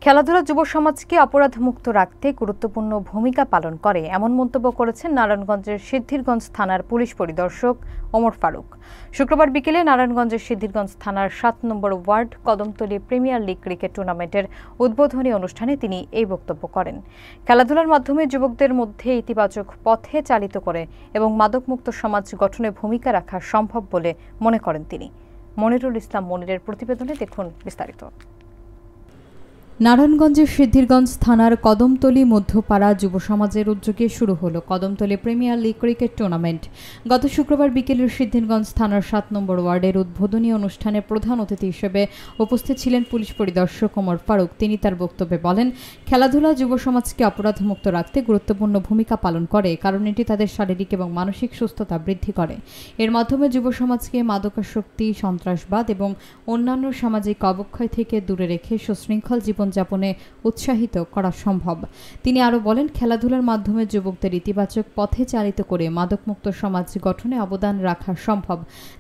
খেলাধুলা যুব সমাজকে অপরাধমুক্ত রাখতে গুরুত্বপূর্ণ ভূমিকা পালন করে এমন মন্তব্য করেছেন নারায়ণগঞ্জের সিদ্ধিরগঞ্জ থানার পুলিশ পরিদর্শক ওমর ফারুক। শুক্রবার বিকেলে নারায়ণগঞ্জের সিদ্ধিরগঞ্জ থানার ৭ number ward Kadamtali premier league cricket টুর্নামেন্টের উদ্বোধনী অনুষ্ঠানে তিনি এই বক্তব্য করেন। খেলাধুলার মাধ্যমে যুবকদের মধ্যে ইতিবাচক পথে চালিত করে এবং মাদকমুক্ত সমাজ গঠনে ভূমিকা রাখা সম্ভব বলে মনে করেন তিনি। মনিরুল ইসলাম মনিরের প্রতিবেদনে দেখুন বিস্তারিত। নারায়ণগঞ্জের সিদ্ধিরগঞ্জ থানার কদমতলী মধ্যপাড়া যুব সমাজের উদ্যোগে শুরু হলো Kadamtali premier league cricket tournament. গত শুক্রবার বিকেলে সিদ্ধিরগঞ্জ থানার ৭ নম্বর ওয়ার্ডের উদ্বোধনী অনুষ্ঠানে প্রধান অতিথি হিসেবে উপস্থিত ছিলেন পুলিশ পরিদর্শক ওমর ফারুক। তিনি তার বক্তব্যে বলেন, খেলাধুলা যুব সমাজকে অপরাধমুক্ত রাখতে গুরুত্বপূর্ণ ভূমিকা পালন করে, কারণ এটি তাদের শারীরিক এবং মানসিক সুস্থতা বৃদ্ধি করে। এর মাধ্যমে যুব সমাজকে মাদকাসক্তি, সন্ত্রাসবাদ এবং অন্যান্য সামাজিক অবক্ষয় থেকে দূরে রেখে সুশৃঙ্খল জীবনযাপনে উৎসাহিত করা সম্ভব। তিনি আরও বলেন, খেলাধুলার মাধ্যমে যুবকদের ইতিবাচক পথে চালিত করে মাদকমুক্ত সমাজ গঠনে অবদান রাখা সম্ভব।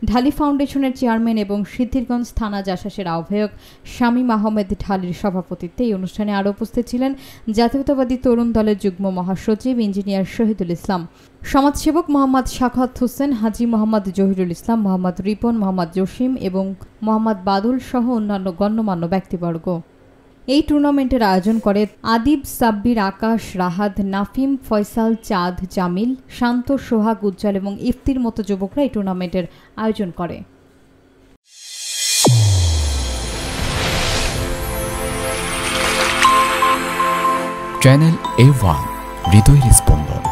ঢালি ফাউন্ডেশনের চেয়ারম্যান এবং সিদ্ধিরগঞ্জ থানা জাসাসের আহ্বায়ক শামীম আহমেদ ঢালির সভাপতিত্বে এই অনুষ্ঠানে আরও উপস্থিত ছিলেন জাতীয়তাবাদী তরুণ দলের যুগ্ম মহাসচিব ইঞ্জিনিয়ার শহীদুল ইসলাম, সমাজসেবক মোহাম্মদ শাখাওয়াত হোসেন, হাজী মোহাম্মদ জহিরুল ইসলাম, মোহাম্মদ রিপন, মোহাম্মদ জসিম এবং মোহাম্মদ বাদুল সহ অন্যান্য গণ্যমান্য ব্যক্তিবর্গ। এই টুর্নামেন্টের আয়োজন করে আদিব, সাব্বির, আকাশ, রাহাত, নাফিম, ফয়সাল, চাঁদ, জামিল, শান্ত, সোহাগ, উজ্জ্বল এবং ইফতির মতো যুবকরা এই টুর্নামেন্টের আয়োজন করে। চ্যানেল A1 হৃদয়ের স্পন্দন।